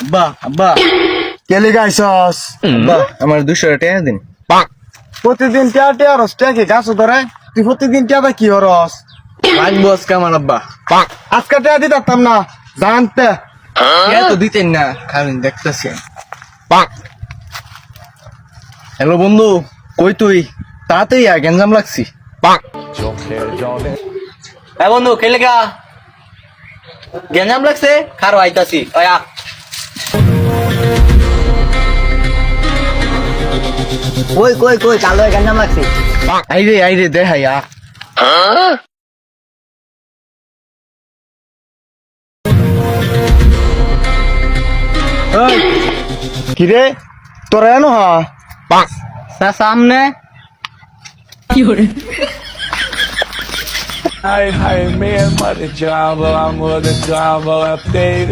আব্বা আব্বা কেলি গাইছস আব্বা আমার 200 টাকা দিন। প্রতিদিন টিয়া রস টিয়া কি গাছ ধরে তুই প্রতিদিন টিয়া কি হরস লাগবো আজকে আমার আব্বা। আজকে টিয়া দিতাম না জানতে কে তো দিতেন না, খালি দেখতেছি। হ্যালো বন্ধু, কই তুই? তাড়াতাড়ি আয়, গেঞ্জাম লাগছি। হ্যাঁ বন্ধু খেলে গা গেঞ্জাম লাগছে, খারো আইতাছি। ওয়া কই কই কই চালো গেঞ্জাম লাগছে। আইরে দেখাই আ। কিরে তোরা এনো হা সামনে Hi, me and Mother Java, I'm with the Java update.